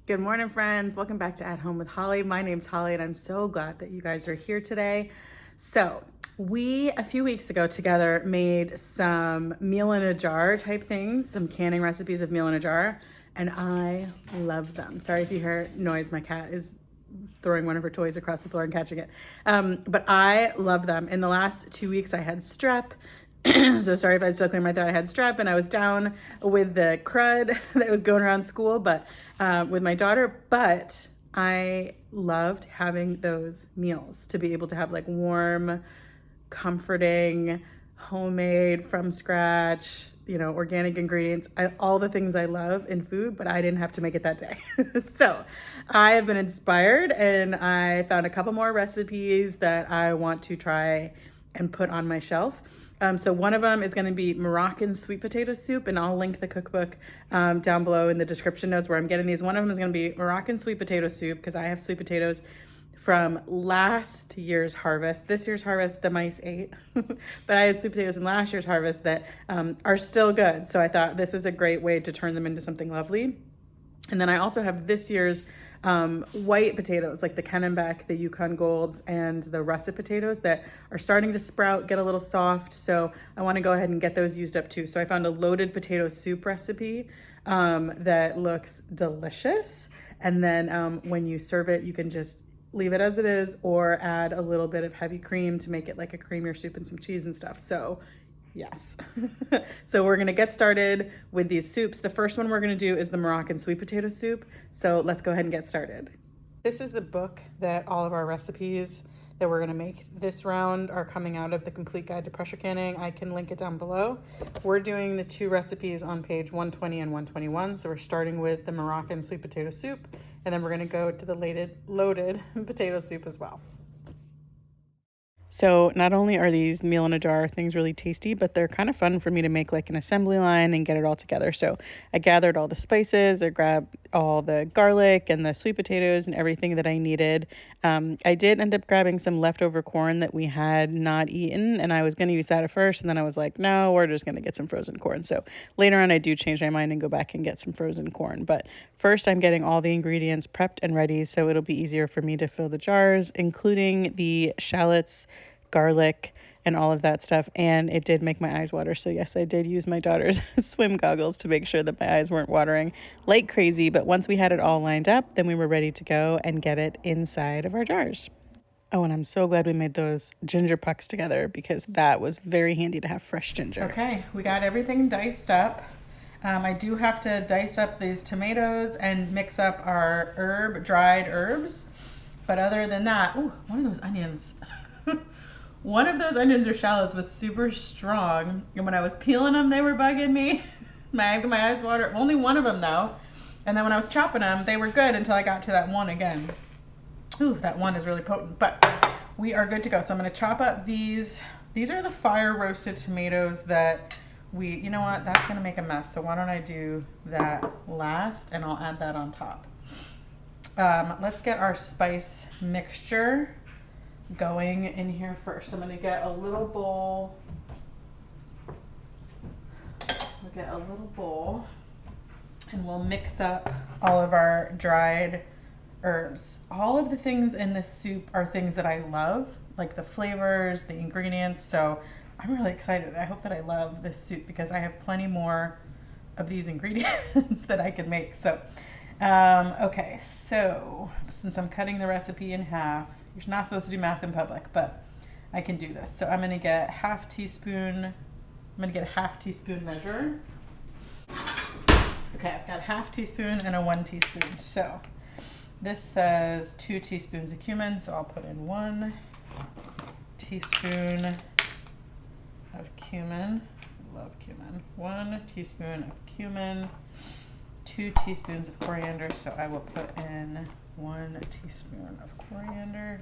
Good morning, friends. Welcome back to At Home with Holly. My name's Holly, and I'm so glad that you guys are here today. So, we a few weeks ago together made some meal in a jar type things, some canning recipes of meal in a jar, and I love them. Sorry if you hear noise, my cat is throwing one of her toys across the floor and catching it. But I love them. In the last 2 weeks, I had strep. So sorry if I still clear my throat. I had strep and I was down with the crud that was going around school, but with my daughter. But I loved having those meals to be able to have like warm, comforting, homemade, from scratch, organic ingredients, all the things I love in food, but I didn't have to make it that day. So I have been inspired and I found a couple more recipes that I want to try and put on my shelf. So one of them is going to be Moroccan sweet potato soup, and I'll link the cookbook down below in the description notes where I'm getting these. One of them is going to be Moroccan sweet potato soup because I have sweet potatoes from last year's harvest. This year's harvest, the mice ate, but I had sweet potatoes from last year's harvest that are still good. So I thought this is a great way to turn them into something lovely. And then I also have this year's white potatoes, like the Kennebec, the Yukon Golds, and the russet potatoes that are starting to sprout, get a little soft. So I want to go ahead and get those used up too. So I found a loaded potato soup recipe that looks delicious. And then when you serve it, you can just leave it as it is or add a little bit of heavy cream to make it like a creamier soup and some cheese and stuff. So yes. So we're going to get started with these soups. The first one we're going to do is the Moroccan sweet potato soup. So let's go ahead and get started. This is the book that all of our recipes that we're going to make this round are coming out of, the Complete Guide to Pressure Canning. I can link it down below. We're doing the two recipes on page 120 and 121. So we're starting with the Moroccan sweet potato soup, and then we're going to go to the loaded potato soup as well. So not only are these meal in a jar things really tasty, but they're kind of fun for me to make like an assembly line and get it all together. So I gathered all the spices, I grabbed all the garlic and the sweet potatoes and everything that I needed. I did end up grabbing some leftover corn that we had not eaten, and I was going to use that at first, and then I was like, no, we're just going to get some frozen corn. So later on I do change my mind and go back and get some frozen corn. But first I'm getting all the ingredients prepped and ready so it'll be easier for me to fill the jars, including the shallots, garlic, and all of that stuff. And it did make my eyes water. So yes, I did use my daughter's swim goggles to make sure that my eyes weren't watering like crazy. But once we had it all lined up, then we were ready to go and get it inside of our jars. Oh, and I'm so glad we made those ginger pucks together because that was very handy to have fresh ginger. Okay, we got everything diced up. I do have to dice up these tomatoes and mix up our dried herbs. But other than that, ooh, one of those onions. One of those onions or shallots was super strong, and when I was peeling them, they were bugging me. my eyes water. Only one of them though, and then when I was chopping them, they were good until I got to that one again. Ooh, that one is really potent, but we are good to go. So I'm going to chop up these. These are the fire roasted tomatoes that you know what? That's going to make a mess. So why don't I do that last, and I'll add that on top. Let's get our spice mixture going in here first. I'm going to get a little bowl. And we'll mix up all of our dried herbs. All of the things in this soup are things that I love, like the flavors, the ingredients. So I'm really excited. I hope that I love this soup because I have plenty more of these ingredients that I can make. So, okay, so since I'm cutting the recipe in half, you're not supposed to do math in public, but I can do this. So I'm going to get a half teaspoon measure. Okay, I've got a half teaspoon and a 1 teaspoon. So this says 2 teaspoons of cumin, so I'll put in 1 teaspoon of cumin. I love cumin. 1 teaspoon of cumin, 2 teaspoons of coriander, so I will put in 1 teaspoon of coriander.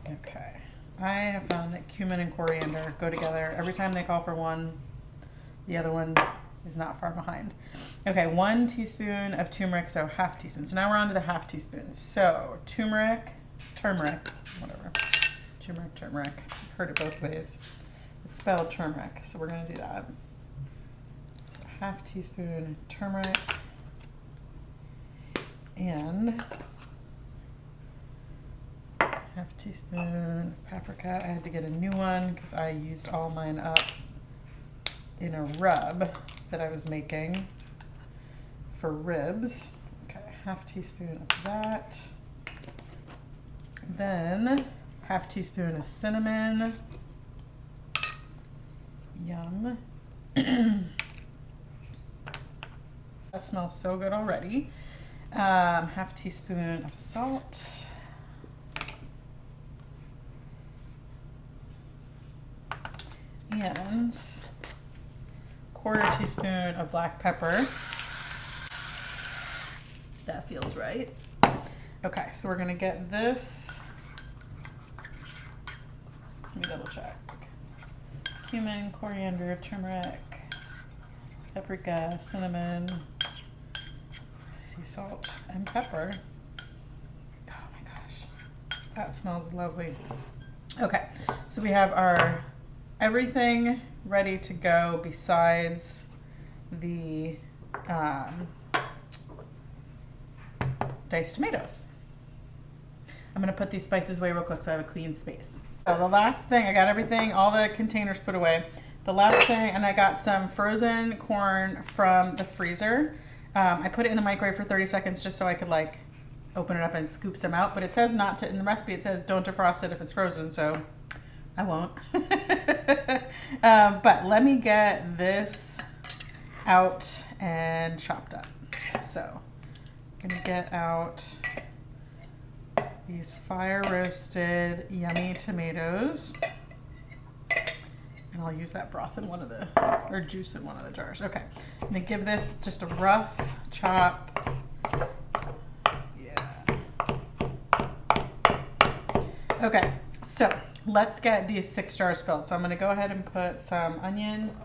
Okay, I have found that cumin and coriander go together. Every time they call for one, the other one is not far behind. Okay, 1 teaspoon of turmeric, so half teaspoon. So now we're on to the half teaspoon. So turmeric, whatever. Turmeric. I've heard it both ways. It's spelled turmeric, so we're gonna do that. So half teaspoon turmeric and half teaspoon paprika. I had to get a new one because I used all mine up in a rub that I was making for ribs. Okay, half teaspoon of that. Then half teaspoon of cinnamon. Yum. That smells so good already. Half teaspoon of salt. And quarter teaspoon of black pepper. That feels right. Okay, so we're gonna get this. Let me double check. Cumin, coriander, turmeric, paprika, cinnamon, sea salt, and pepper. Oh my gosh, that smells lovely. Okay, so we have our everything ready to go besides the diced tomatoes. I'm gonna put these spices away real quick so I have a clean space. So the last thing, I got everything, all the containers put away. The last thing, and I got some frozen corn from the freezer. I put it in the microwave for 30 seconds just so I could like open it up and scoop some out, but it says not to, in the recipe it says don't defrost it if it's frozen, so I won't. But let me get this out and chopped up. So I'm gonna get out these fire roasted yummy tomatoes, and I'll use that broth in one of the, or juice in one of the jars. Okay, I'm gonna give this just a rough chop. Yeah. Okay, so let's get these 6 jars filled. So I'm gonna go ahead and put some onion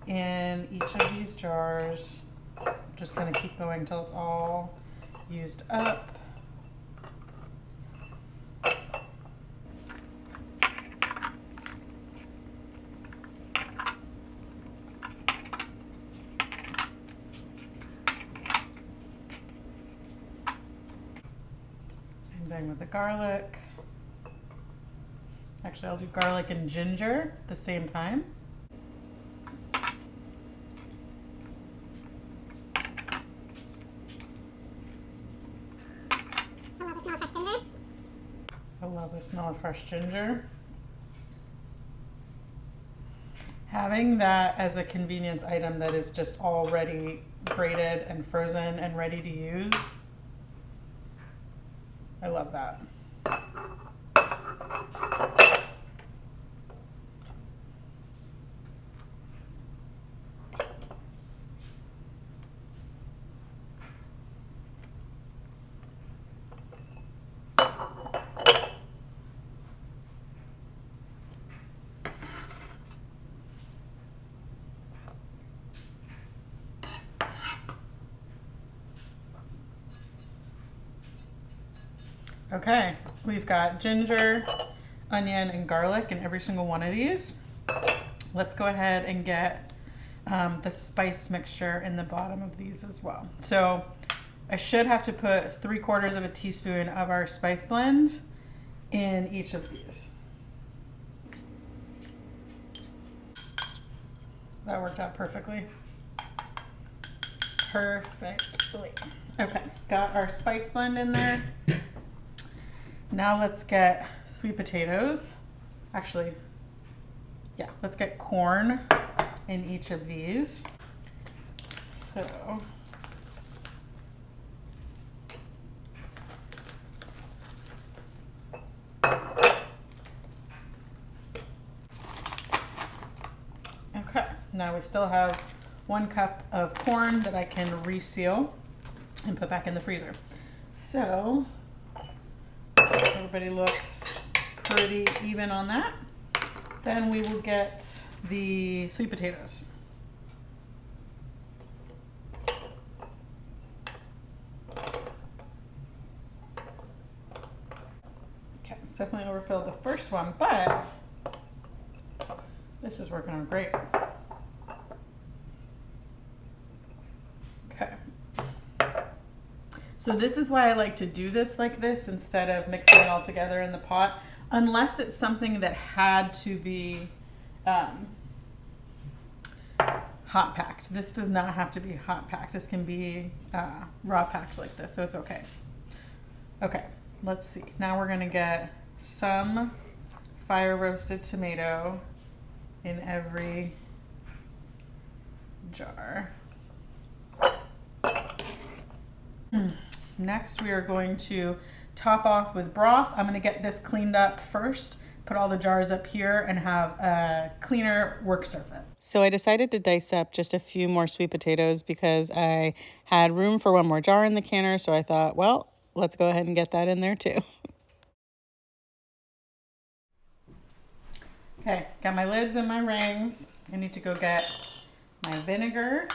in each of these jars. I'm just gonna keep going until it's all used up. Same thing with the garlic. Actually, I'll do garlic and ginger at the same time. I love the smell of fresh ginger. Having that as a convenience item that is just already grated and frozen and ready to use, I love that. Okay, we've got ginger, onion, and garlic in every single one of these. Let's go ahead and get the spice mixture in the bottom of these as well. So I should have to put 3/4 of a teaspoon of our spice blend in each of these. That worked out perfectly. Perfectly. Okay, got our spice blend in there. Now let's get sweet potatoes. Actually, yeah, let's get corn in each of these. So, okay, now we still have 1 cup of corn that I can reseal and put back in the freezer. So, everybody looks pretty even on that. Then we will get the sweet potatoes. Okay, Definitely overfilled the first one, but this is working out great. Okay. So this is why I like to do this like this instead of mixing it all together in the pot, unless it's something that had to be hot packed. This does not have to be hot packed. This can be raw packed like this, so it's okay. Okay, let's see. Now we're gonna get some fire roasted tomato in every jar. Next, we are going to top off with broth. I'm gonna get this cleaned up first, put all the jars up here, and have a cleaner work surface. So I decided to dice up just a few more sweet potatoes because I had room for one more jar in the canner, so I thought, well, let's go ahead and get that in there too. Okay, got my lids and my rings. I need to go get my vinegar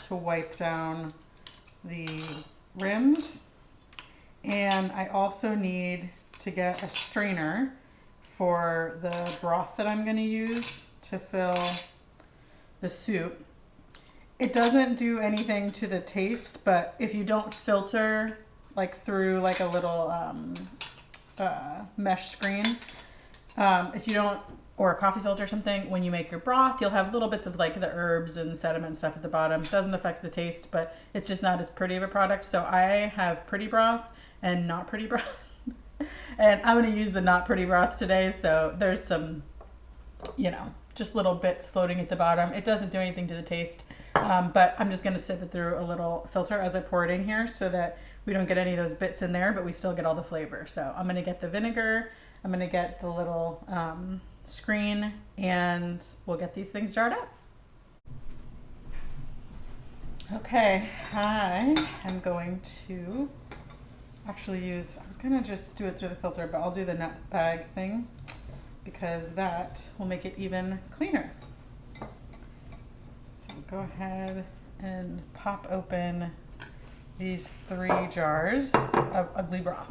to wipe down the rims. And I also need to get a strainer for the broth that I'm going to use to fill the soup. It doesn't do anything to the taste, but if you don't filter like through like a little mesh screen, if you don't, or a coffee filter or something, when you make your broth, you'll have little bits of like the herbs and sediment stuff at the bottom. It doesn't affect the taste, but it's just not as pretty of a product. So I have pretty broth and not pretty broth. And I'm going to use the not pretty broth today. So there's some, you know, just little bits floating at the bottom. It doesn't do anything to the taste, but I'm just going to sift it through a little filter as I pour it in here so that we don't get any of those bits in there, but we still get all the flavor. So I'm going to get the vinegar. I'm going to get the little screen, and we'll get these things jarred up. Okay, I am going to actually use, I was gonna just do it through the filter, but I'll do the nut bag thing because that will make it even cleaner. So we'll go ahead and pop open these 3 jars of ugly broth.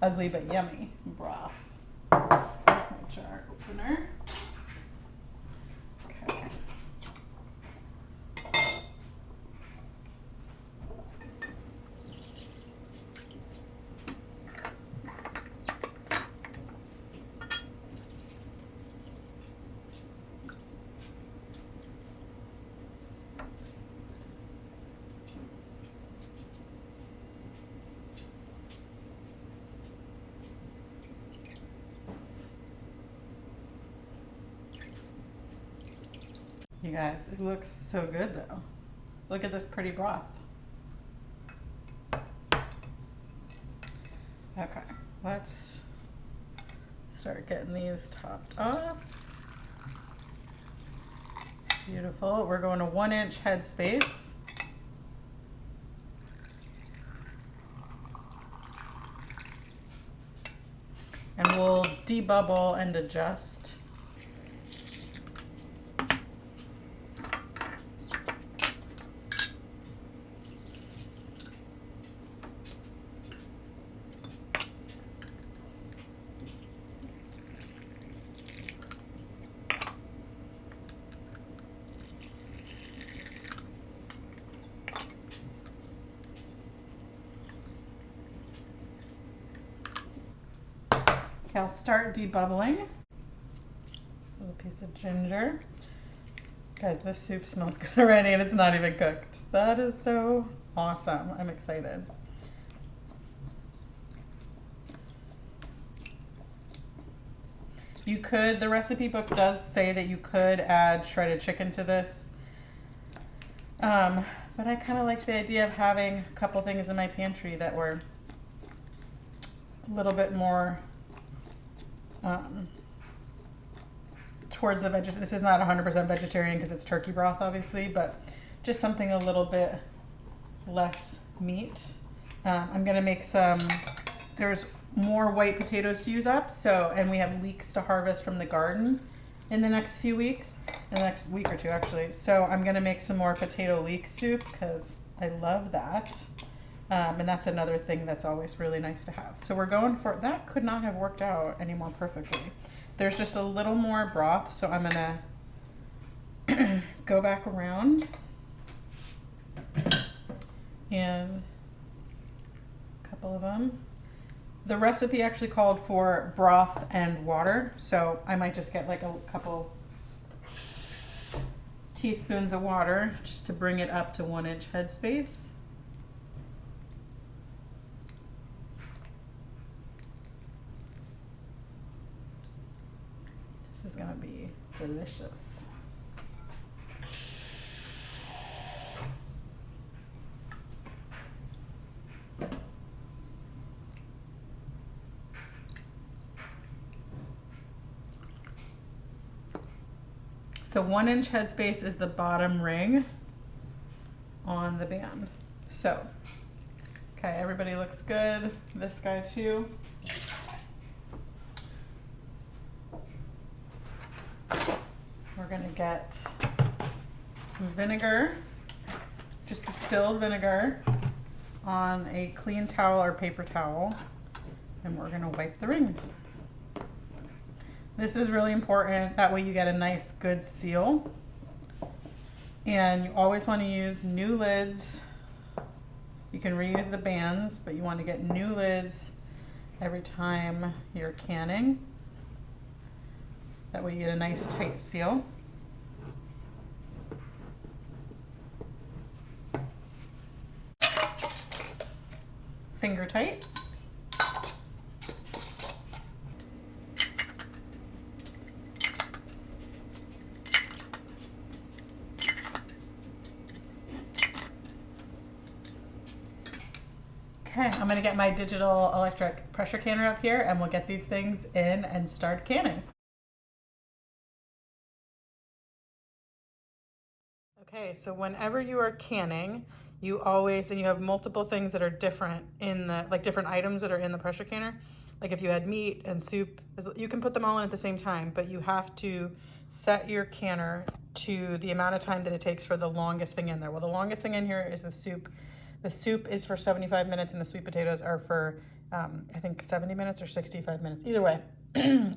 Ugly but yummy broth. Here's my jar opener. Okay. You guys, it looks so good though. Look at this pretty broth. Okay, let's start getting these topped off. Beautiful. We're going to 1-inch head space. And we'll debubble and adjust. Okay, I'll start debubbling. A little piece of ginger. Guys, this soup smells good already and it's not even cooked. That is so awesome. I'm excited. You could, the recipe book does say that you could add shredded chicken to this. But I kind of liked the idea of having a couple things in my pantry that were a little bit more towards the vegetarian. This is not 100% vegetarian because it's turkey broth, obviously, but just something a little bit less meat. I'm gonna make some, there's more white potatoes to use up, so, and we have leeks to harvest from the garden in the next few weeks, in the next week or two actually. So I'm gonna make some more potato leek soup because I love that. And that's another thing that's always really nice to have. So we're going for, that could not have worked out any more perfectly. There's just a little more broth, so I'm gonna go back around and a couple of them. The recipe actually called for broth and water, so I might just get like a couple teaspoons of water just to bring it up to 1 inch headspace. This is gonna be delicious. So 1 inch headspace is the bottom ring on the band. So, okay, everybody looks good. This guy too. We're gonna get some vinegar, just distilled vinegar, on a clean towel or paper towel, and we're gonna wipe the rings. This is really important, that way you get a nice good seal. And you always want to use new lids. You can reuse the bands, but you want to get new lids every time you're canning. That way you get a nice tight seal. Finger tight. Okay, I'm gonna get my digital electric pressure canner up here and we'll get these things in and start canning. Okay, so whenever you are canning, you always, and you have multiple things that are different in the, like different items that are in the pressure canner. Like if you had meat and soup, you can put them all in at the same time, but you have to set your canner to the amount of time that it takes for the longest thing in there. Well, the longest thing in here is the soup. The soup is for 75 minutes and the sweet potatoes are for, I think 70 minutes or 65 minutes. Either way,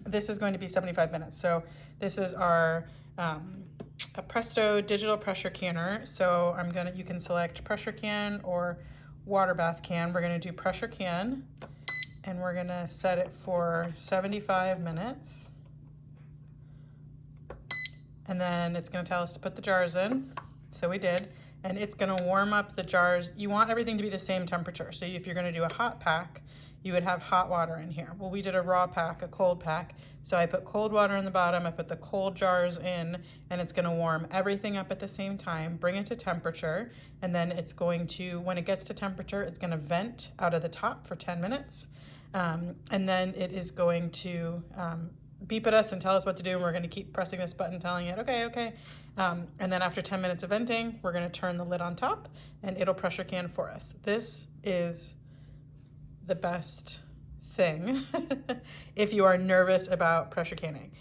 this is going to be 75 minutes. So this is our a Presto digital pressure canner. So you can select pressure can or water bath can. We're gonna do pressure can and we're gonna set it for 75 minutes. And then it's gonna tell us to put the jars in. So we did. And it's gonna warm up the jars. You want everything to be the same temperature. So if you're gonna do a hot pack, you would have hot water in here. Well, we did a raw pack, a cold pack. So I put cold water in the bottom, I put the cold jars in, and it's gonna warm everything up at the same time, bring it to temperature, and then it's going to, when it gets to temperature, it's gonna vent out of the top for 10 minutes. And then it is going to beep at us and tell us what to do, and we're gonna keep pressing this button telling it, okay, okay. And then after 10 minutes of venting, we're gonna turn the lid on top and it'll pressure can for us. This is the best thing if you are nervous about pressure canning.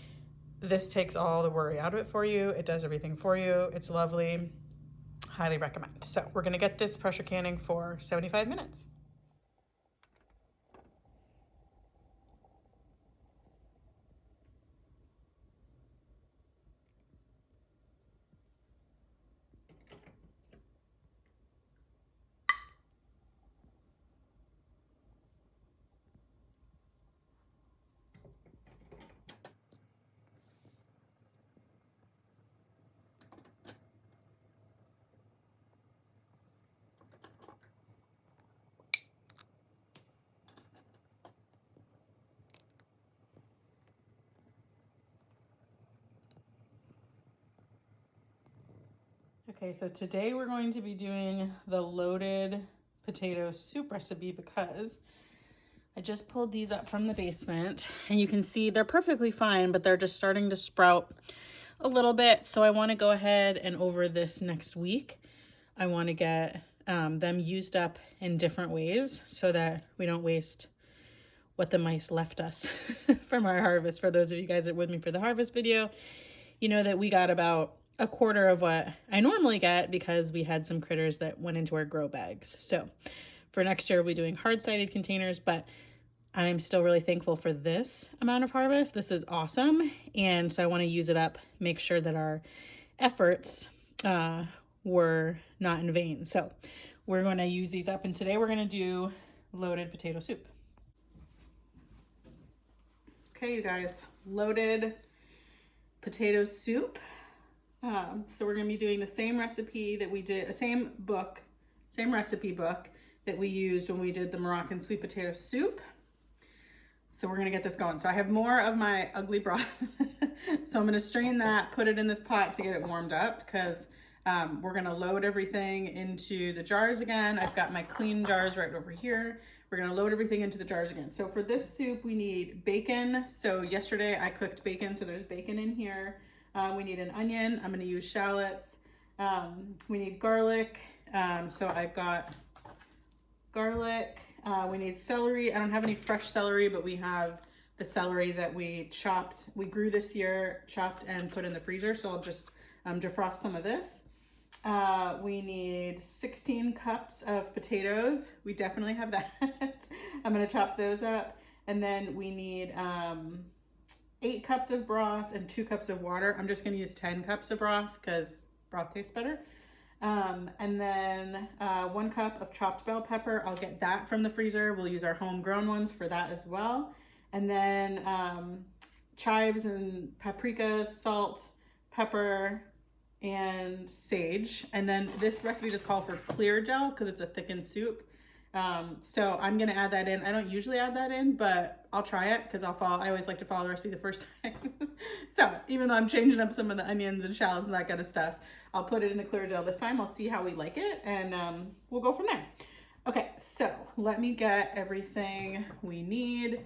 This takes all the worry out of it for you. It does everything for you. It's lovely, highly recommend. So we're gonna get this pressure canning for 75 minutes. Okay, so today we're going to be doing the loaded potato soup recipe because I just pulled these up from the basement and you can see they're perfectly fine, but they're just starting to sprout a little bit. So I want to go ahead and over this next week, I want to get them used up in different ways so that we don't waste what the mice left us from our harvest. For those of you guys that are with me for the harvest video, you know that we got about a quarter of what I normally get because we had some critters that went into our grow bags. So For next year, we'll be doing hard-sided containers, but I'm still really thankful for this amount of harvest. This is awesome. And so I want to use it up, make sure that our efforts were not in vain. So we're going to use these up, and today we're going to do loaded potato soup. Okay, you guys, loaded potato soup. So we're going to be doing the same recipe that we did, same recipe book that we used when we did the Moroccan sweet potato soup. So we're going to get this going. So I have more of my ugly broth. So I'm going to strain that, put it in this pot to get it warmed up, because we're going to load everything into the jars again. I've got my clean jars right over here. We're going to load everything into the jars again. So for this soup, we need bacon. So yesterday I cooked bacon, so there's bacon in here. We need an onion. I'm going to use shallots. We need garlic. So I've got garlic. We need celery. I don't have any fresh celery, but we have the celery that we grew this year, chopped and put in the freezer. So I'll just defrost some of this. We need 16 cups of potatoes. We definitely have that. I'm going to chop those up. And then we need 8 cups of broth and 2 cups of water. I'm just going to use 10 cups of broth because broth tastes better. And then 1 cup of chopped bell pepper. I'll get that from the freezer. We'll use our homegrown ones for that as well. And then chives and paprika, salt, pepper, and sage. And then this recipe just calls for clear gel because it's a thickened soup. So I'm gonna add that in. I don't usually add that in, but I'll try it because I always like to follow the recipe the first time. So even though I'm changing up some of the onions and shallots and that kind of stuff, I'll put it in the clear gel this time. I'll see how we like it, and we'll go from there. Okay, so let me get everything we need.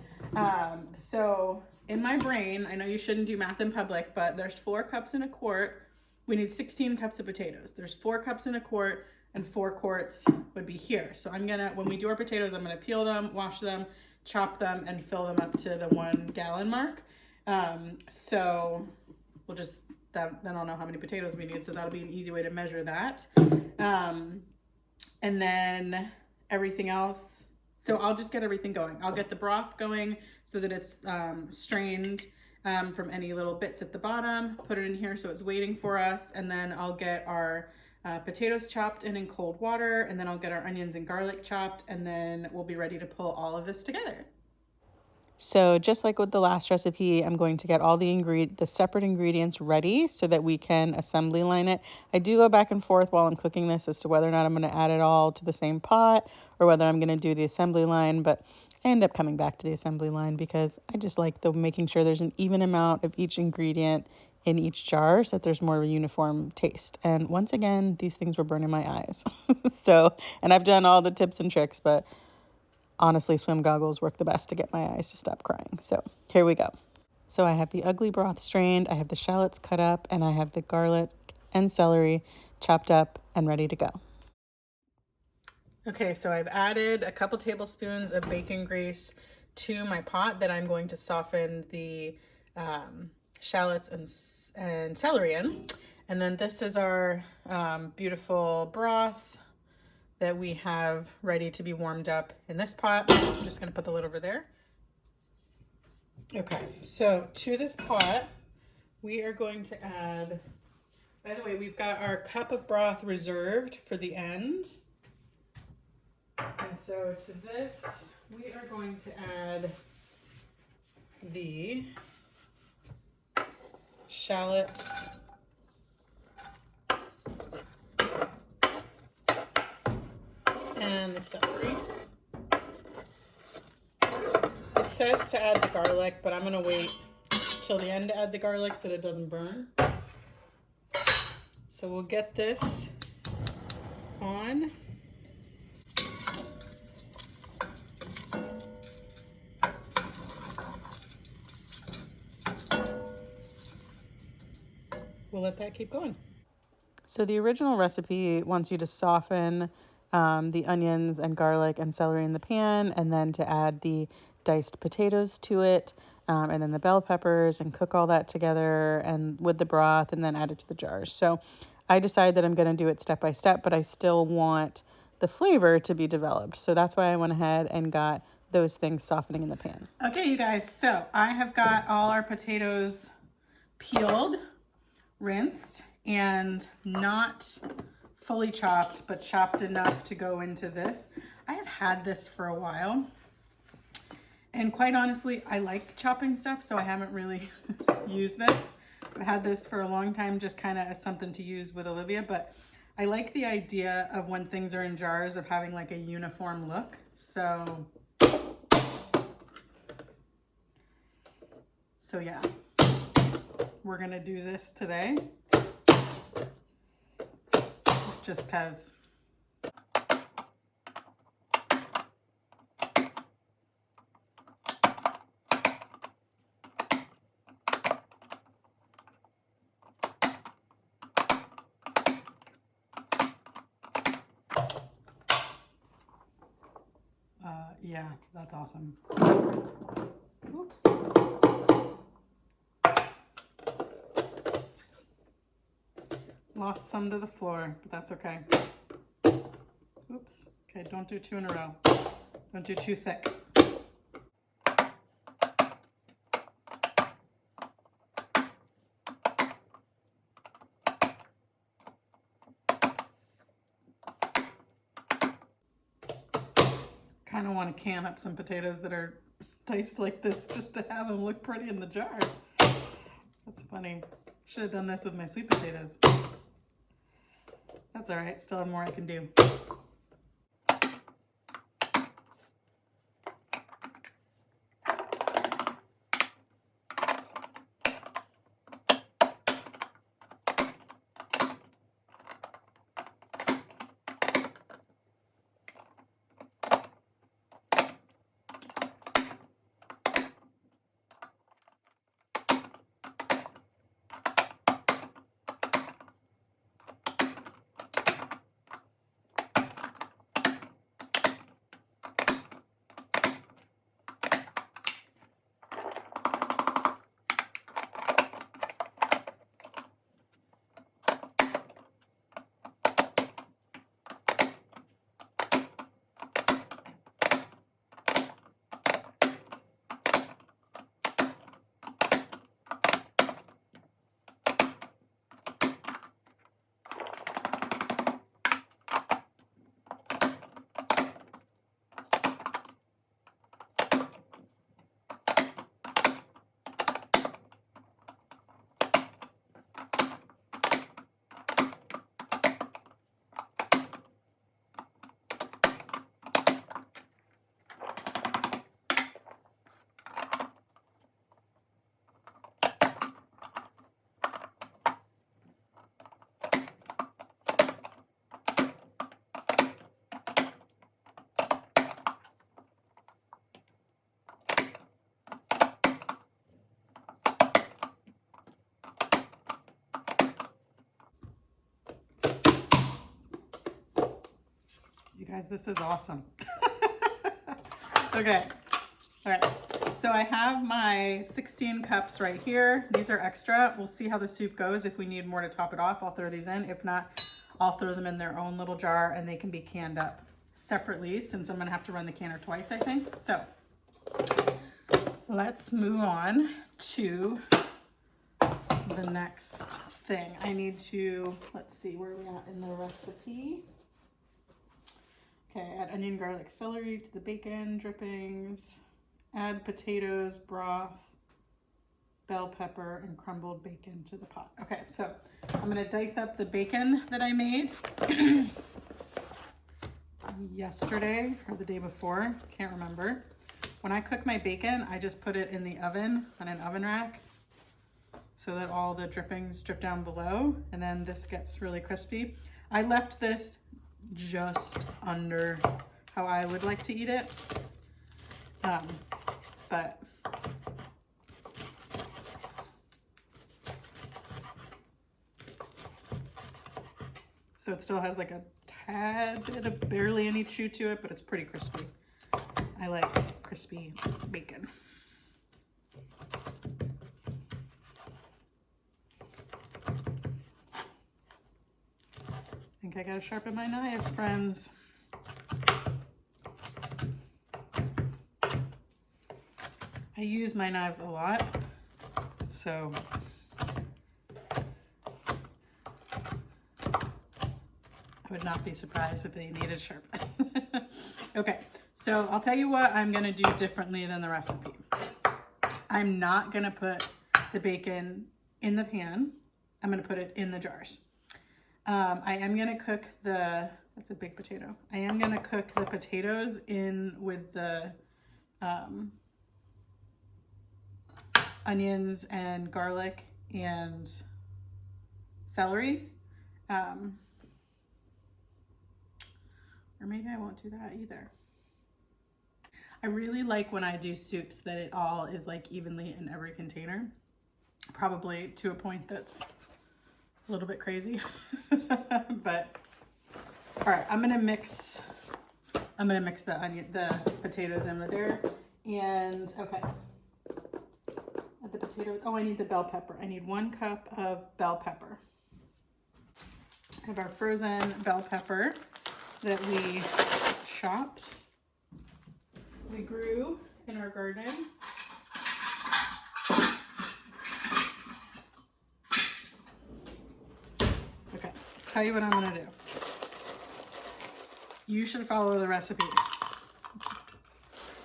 So in my brain, I know you shouldn't do math in public, but there's 4 cups in a quart. We need 16 cups of potatoes. There's 4 cups in a quart, and 4 quarts would be here. So when we do our potatoes, I'm gonna peel them, wash them, chop them, and fill them up to the 1 gallon mark. So we'll just, then I'll know how many potatoes we need. So that'll be an easy way to measure that. And then everything else. So I'll just get everything going. I'll get the broth going so that it's strained from any little bits at the bottom, put it in here so it's waiting for us, and then I'll get our potatoes chopped in cold water, and then I'll get our onions and garlic chopped, and then we'll be ready to pull all of this together. So just like with the last recipe, I'm going to get all the separate ingredients ready so that we can assembly line it. I do go back and forth while I'm cooking this as to whether or not I'm going to add it all to the same pot or whether I'm going to do the assembly line, but I end up coming back to the assembly line because I just like making sure there's an even amount of each ingredient in each jar so that there's more of a uniform taste. And once again, these things were burning my eyes. And I've done all the tips and tricks, but honestly, swim goggles work the best to get my eyes to stop crying. So here we go. So I have the ugly broth strained, I have the shallots cut up, and I have the garlic and celery chopped up and ready to go. Okay, so I've added a couple tablespoons of bacon grease to my pot that I'm going to soften the shallots and celery in. And then this is our beautiful broth that we have ready to be warmed up in this pot. I'm just gonna put the lid over there. Okay, so to this pot, we are going to add, by the way, we've got our cup of broth reserved for the end. And so to this, we are going to add the shallots and the celery. It says to add the garlic, but I'm gonna wait till the end to add the garlic so that it doesn't burn. So we'll get this on. We'll let that keep going. So the original recipe wants you to soften the onions and garlic and celery in the pan, and then to add the diced potatoes to it, and then the bell peppers, and cook all that together and with the broth, and then add it to the jars. So I decided that I'm going to do it step by step, but I still want the flavor to be developed. So that's why I went ahead and got those things softening in the pan. Okay, you guys, so I have got all our potatoes peeled, rinsed, and not fully chopped, but chopped enough to go into this. I have had this for a while, and quite honestly, I like chopping stuff, so I haven't really used this. I've had this for a long time, just kind of as something to use with Olivia, but I like the idea of when things are in jars of having like a uniform look. So yeah, we're gonna do this today, just cause. Yeah, that's awesome. Oops. Lost some to the floor, but that's okay. Oops. Okay, don't do two in a row. Don't do too thick. Kind of want to can up some potatoes that are diced like this just to have them look pretty in the jar. That's funny. Should have done this with my sweet potatoes. That's all right. Still have more I can do. You guys, this is awesome. Okay. All right. So I have my 16 cups right here. These are extra. We'll see how the soup goes. If we need more to top it off, I'll throw these in. If not, I'll throw them in their own little jar and they can be canned up separately since I'm gonna have to run the canner twice, I think. So let's move on to the next thing. I need to, let's see, where are we at in the recipe? Okay, add onion, garlic, celery to the bacon drippings. Add potatoes, broth, bell pepper, and crumbled bacon to the pot. Okay, so I'm gonna dice up the bacon that I made yesterday or the day before, can't remember. When I cook my bacon, I just put it in the oven on an oven rack so that all the drippings drip down below, and then this gets really crispy. I left this just under how I would like to eat it, but so it still has like a tad bit of barely any chew to it, but it's pretty crispy. I like crispy bacon. I think I gotta sharpen my knives, friends. I use my knives a lot, so I would not be surprised if they needed sharpening. Okay, so I'll tell you what I'm gonna do differently than the recipe. I'm not gonna put the bacon in the pan. I'm gonna put it in the jars. I am gonna cook that's a big potato. I am gonna cook the potatoes in with the onions and garlic and celery. Or maybe I won't do that either. I really like when I do soups that it all is like evenly in every container. Probably to a point that's a little bit crazy. But all right, I'm gonna mix the potatoes in with there. And okay. The potatoes. Oh, I need the bell pepper. I need 1 cup of bell pepper. I have our frozen bell pepper that we chopped. We grew in our garden. Okay, tell you what I'm gonna do. You should follow the recipe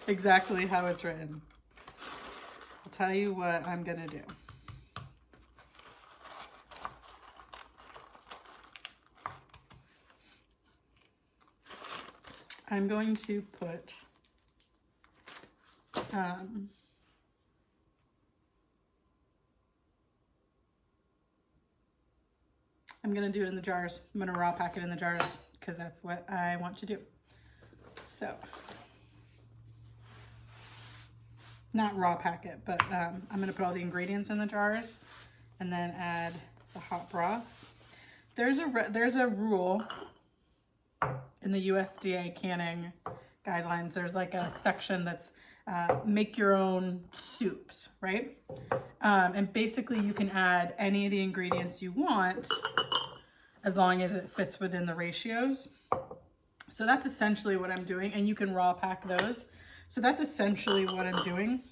exactly how it's written. I'll tell you what I'm gonna do. I'm going to put I'm gonna do it in the jars. I'm gonna raw pack it in the jars because that's what I want to do. So, not raw pack it, but I'm gonna put all the ingredients in the jars and then add the hot broth. There's a rule in the USDA canning guidelines. There's like a section that's make your own soups, right? And basically you can add any of the ingredients you want as long as it fits within the ratios. So that's essentially what I'm doing, and you can raw pack those. So that's essentially what I'm doing.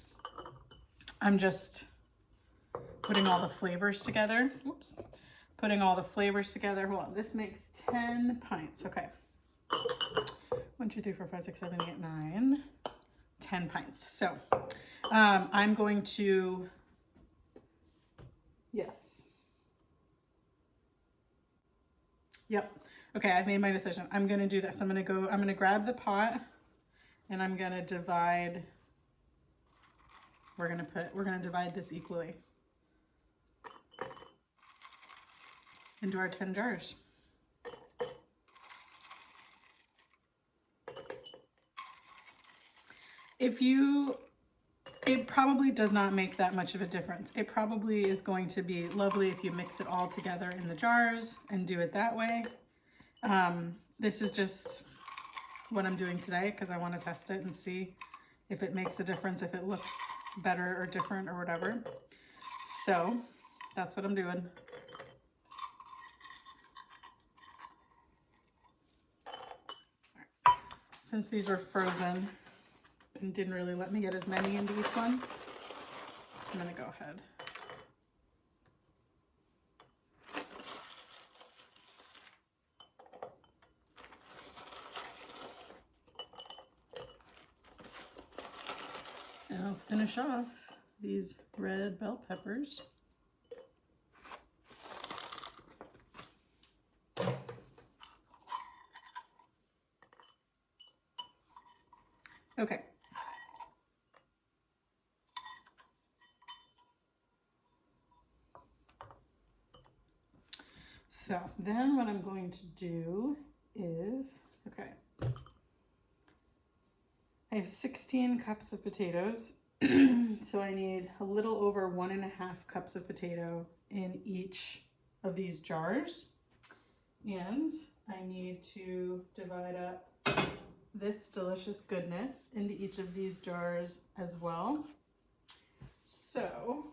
I'm just putting all the flavors together. Whoops. Putting all the flavors together. Hold on, this makes 10 pints. Okay. 1, 2, 3, 4, 5, 6, 7, 8, 9, 10 pints. So I'm going to, yes. Yep. Okay, I've made my decision. I'm gonna do this. I'm gonna grab the pot and I'm gonna divide, we're gonna divide this equally into our 10 jars. It probably does not make that much of a difference. It probably is going to be lovely if you mix it all together in the jars and do it that way. This is just what I'm doing today because I want to test it and see if it makes a difference, if it looks better or different or whatever. So that's what I'm doing. Since these were frozen and didn't really let me get as many into each one, I'm gonna go ahead. And I'll finish off these red bell peppers. Okay. So then what I'm going to do is, okay, I have 16 cups of potatoes. So I need a little over 1.5 cups of potato in each of these jars. And I need to divide up this delicious goodness into each of these jars as well. So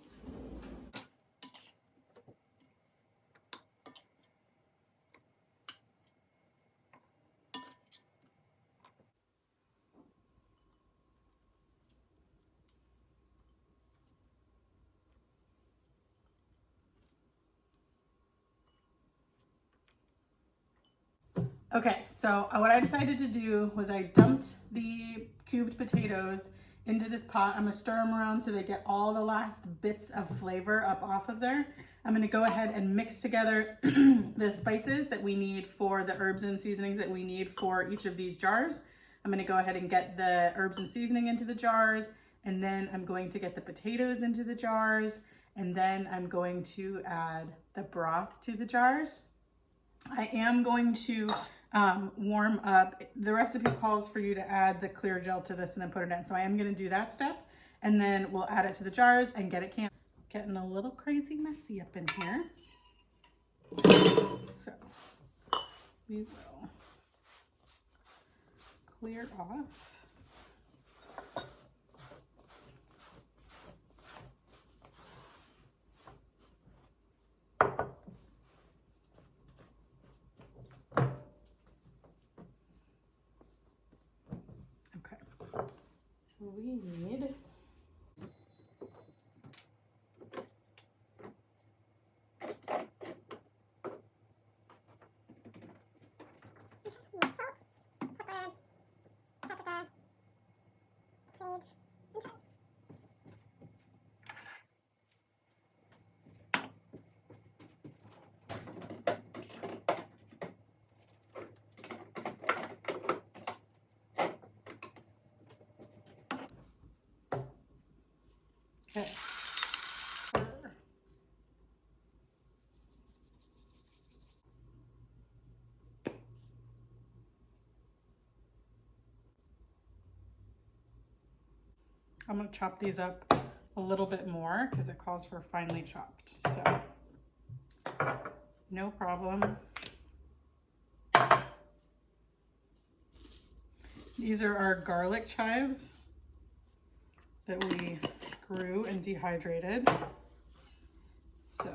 Okay, so what I decided to do was I dumped the cubed potatoes into this pot. I'm gonna stir them around so they get all the last bits of flavor up off of there. I'm gonna go ahead and mix together the spices that we need for the herbs and seasonings that we need for each of these jars. I'm gonna go ahead and get the herbs and seasoning into the jars, and then I'm going to get the potatoes into the jars, and then I'm going to add the broth to the jars. I am going to warm up. The recipe calls for you to add the clear gel to this and then put it in. So I am going to do that step, and then we'll add it to the jars and get it canned. Getting a little crazy messy up in here. So we will clear off. Okay, so we need okay. I'm going to chop these up a little bit more because it calls for finely chopped. So no problem. These are our garlic chives that we grew and dehydrated. So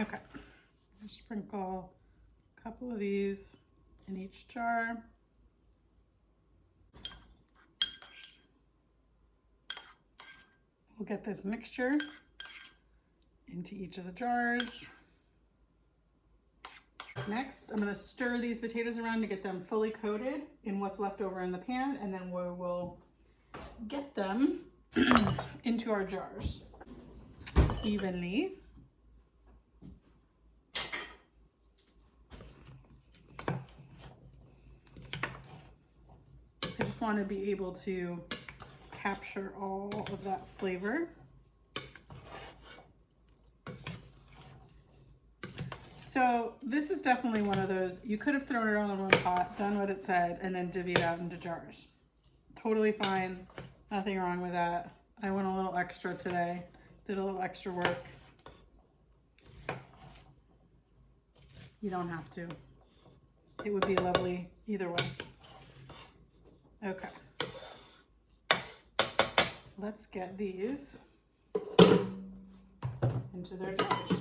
okay, sprinkle a couple of these in each jar. We'll get this mixture into each of the jars. Next, I'm going to stir these potatoes around to get them fully coated in what's left over in the pan, and then we will get them into our jars evenly. I just want to be able to capture all of that flavor. So this is definitely one of those, you could have thrown it all in one pot, done what it said, and then divvied out into jars. Totally fine, nothing wrong with that. I went a little extra today, did a little extra work. You don't have to. It would be lovely either way. Okay. Let's get these into their jars.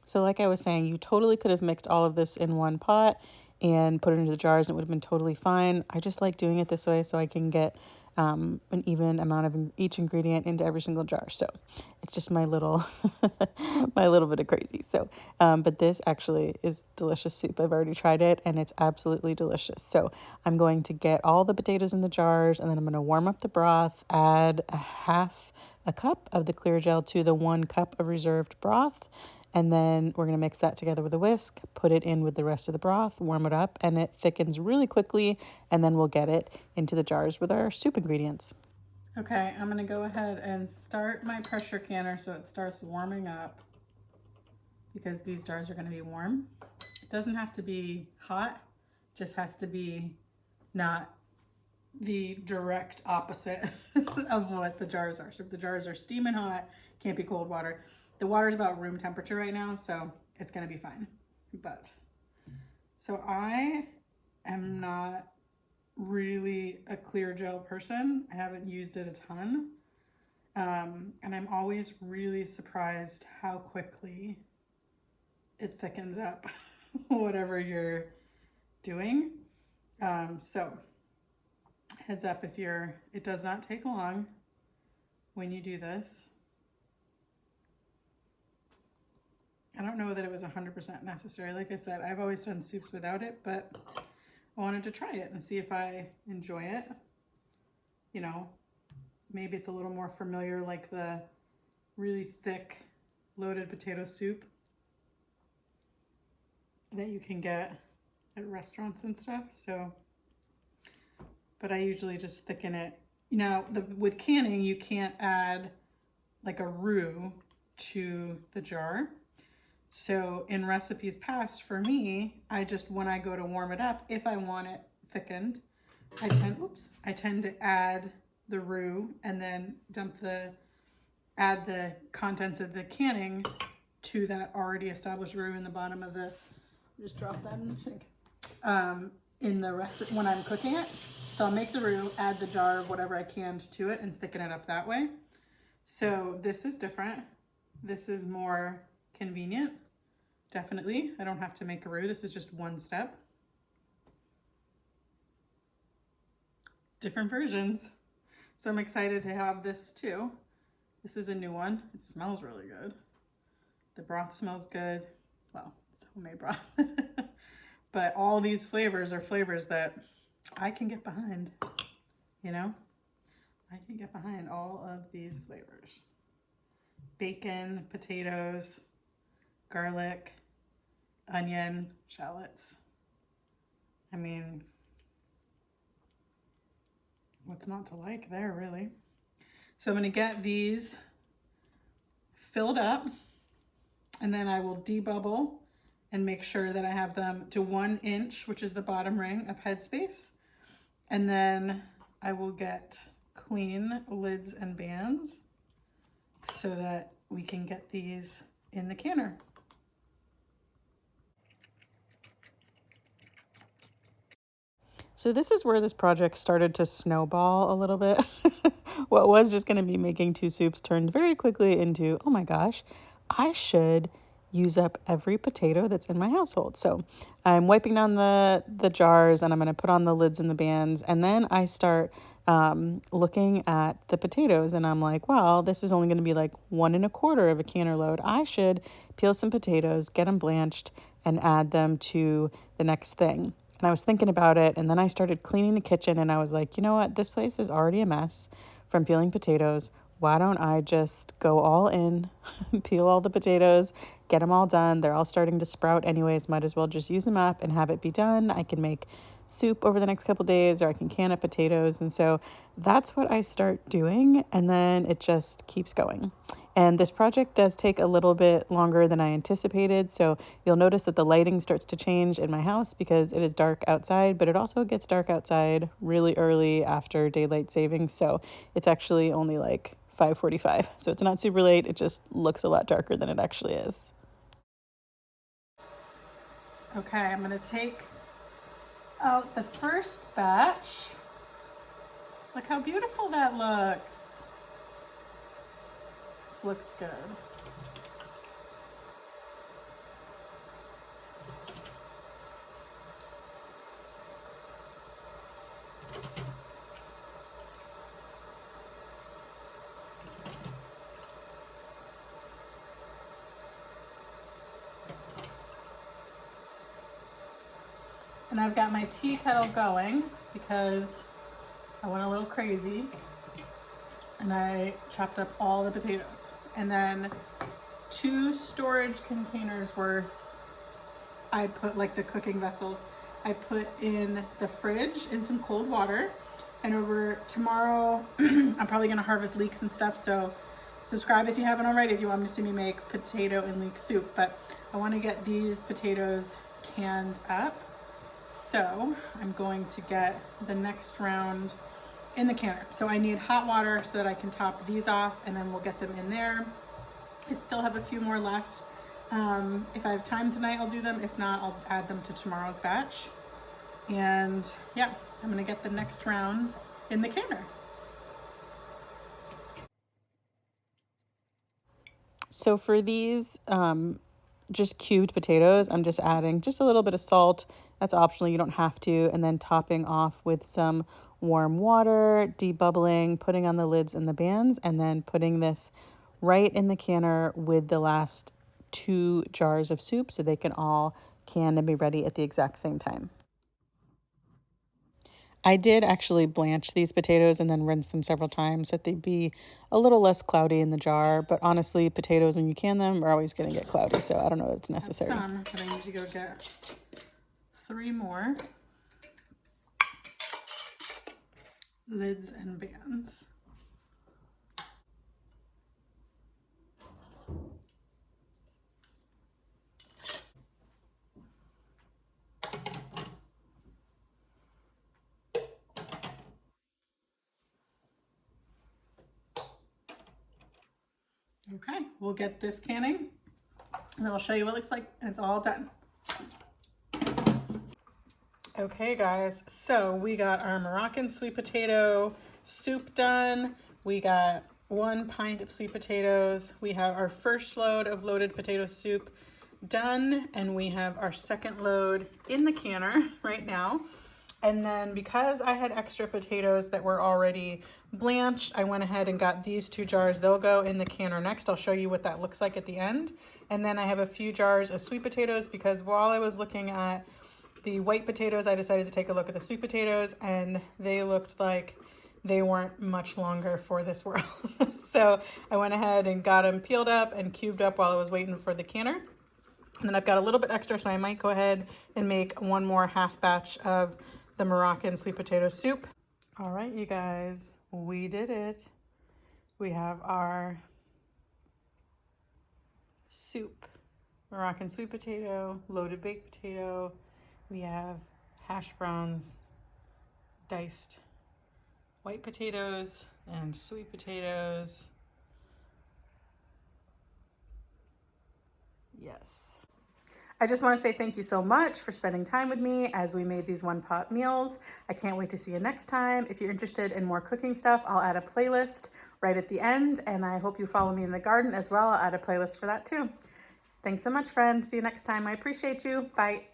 So like I was saying, you totally could have mixed all of this in one pot and put it into the jars and it would have been totally fine. I just like doing it this way so I can get an even amount of each ingredient into every single jar. So it's just my little my little bit of crazy. So but this actually is delicious soup. I've already tried it and it's absolutely delicious. So I'm going to get all the potatoes in the jars and then I'm going to warm up the broth, add a cup of the clear gel to the 1 cup of reserved broth. And then we're going to mix that together with a whisk, put it in with the rest of the broth, warm it up, and it thickens really quickly. And then we'll get it into the jars with our soup ingredients. Okay, I'm going to go ahead and start my pressure canner so it starts warming up because these jars are going to be warm. It doesn't have to be hot, just has to be not the direct opposite of what the jars are. So if the jars are steaming hot, can't be cold water. The water is about room temperature right now, so it's gonna be fine. But, so I am not really a clear gel person. I haven't used it a ton. And I'm always really surprised how quickly it thickens up whatever you're doing. So heads up if it does not take long when you do this. I don't know that it was 100% necessary. Like I said, I've always done soups without it, but I wanted to try it and see if I enjoy it. You know, maybe it's a little more familiar, like the really thick loaded potato soup that you can get at restaurants and stuff. So, but I usually just thicken it. Now, with canning, you can't add like a roux to the jar. So in recipes past, for me, when I go to warm it up, if I want it thickened, I tend to add the roux and then add the contents of the canning to that already established roux in the bottom of just drop that in the sink. In the rest when I'm cooking it. So I'll make the roux, add the jar of whatever I canned to it, and thicken it up that way. So this is different. This is more convenient. Definitely. I don't have to make a roux. This is just one step. Different versions. So I'm excited to have this too. This is a new one. It smells really good. The broth smells good. Well, it's homemade broth. But all these flavors are flavors that I can get behind, you know? I can get behind all of these flavors. Bacon, potatoes, garlic, onion, shallots. I mean, what's not to like there, really? So I'm gonna get these filled up, and then I will debubble and make sure that I have them to 1 inch, which is the bottom ring of headspace. And then I will get clean lids and bands so that we can get these in the canner. So this is where this project started to snowball a little bit. What was just going to be making 2 soups turned very quickly into, oh my gosh, I should use up every potato that's in my household. So I'm wiping down the jars, and I'm going to put on the lids and the bands. And then I start looking at the potatoes, and I'm like, well, this is only going to be like 1 1/4 of a canner load. I should peel some potatoes, get them blanched, and add them to the next thing. And I was thinking about it, and then I started cleaning the kitchen, and I was like, you know what? This place is already a mess from peeling potatoes. Why don't I just go all in, peel all the potatoes, get them all done. They're all starting to sprout anyways. Might as well just use them up and have it be done. I can make soup over the next couple days, or I can can up potatoes. And so that's what I start doing, and then it just keeps going. And this project does take a little bit longer than I anticipated. So you'll notice that the lighting starts to change in my house because it is dark outside, but it also gets dark outside really early after daylight savings. So it's actually only like 5:45. So it's not super late. It just looks a lot darker than it actually is. Okay, I'm going to take out the first batch. Look how beautiful that looks. This looks good. And I've got my tea kettle going because I went a little crazy and I chopped up all the potatoes. And then 2 storage containers worth, I put, like the cooking vessels, I put in the fridge in some cold water. And over tomorrow, I'm probably gonna harvest leeks and stuff. So subscribe if you haven't already, if you want to see me make potato and leek soup. But I wanna get these potatoes canned up. So I'm going to get the next round in the canner. So I need hot water so that I can top these off, and then we'll get them in there. I still have a few more left. If I have time tonight, I'll do them. If not, I'll add them to tomorrow's batch. And yeah, I'm gonna get the next round in the canner. So for these just cubed potatoes, I'm just adding just a little bit of salt. That's optional, you don't have to. And then topping off with some warm water, debubbling, putting on the lids and the bands, and then putting this right in the canner with the last 2 jars of soup so they can all can and be ready at the exact same time. I did actually blanch these potatoes and then rinse them several times so that they'd be a little less cloudy in the jar. But honestly, potatoes, when you can them, are always going to get cloudy. So I don't know if it's necessary. Some, but I need to go get 3 more lids and bands. Okay, we'll get this canning and then I'll show you what it looks like, and it's all done. Okay guys, so we got our Moroccan sweet potato soup done. We got 1 pint of sweet potatoes. We have our first load of loaded potato soup done, and we have our second load in the canner right now. And then because I had extra potatoes that were already blanched, I went ahead and got these 2 jars. They'll go in the canner next. I'll show you what that looks like at the end. And then I have a few jars of sweet potatoes because while I was looking at the white potatoes, I decided to take a look at the sweet potatoes, and they looked like they weren't much longer for this world. So I went ahead and got them peeled up and cubed up while I was waiting for the canner. And then I've got a little bit extra, so I might go ahead and make 1 more half batch of the Moroccan sweet potato soup. All right, you guys, we did it. We have our soup, Moroccan sweet potato, loaded baked potato. We have hash browns, diced white potatoes, and sweet potatoes. Yes. I just want to say thank you so much for spending time with me as we made these one-pot meals. I can't wait to see you next time. If you're interested in more cooking stuff, I'll add a playlist right at the end, and I hope you follow me in the garden as well. I'll add a playlist for that too. Thanks so much, friend. See you next time. I appreciate you. Bye.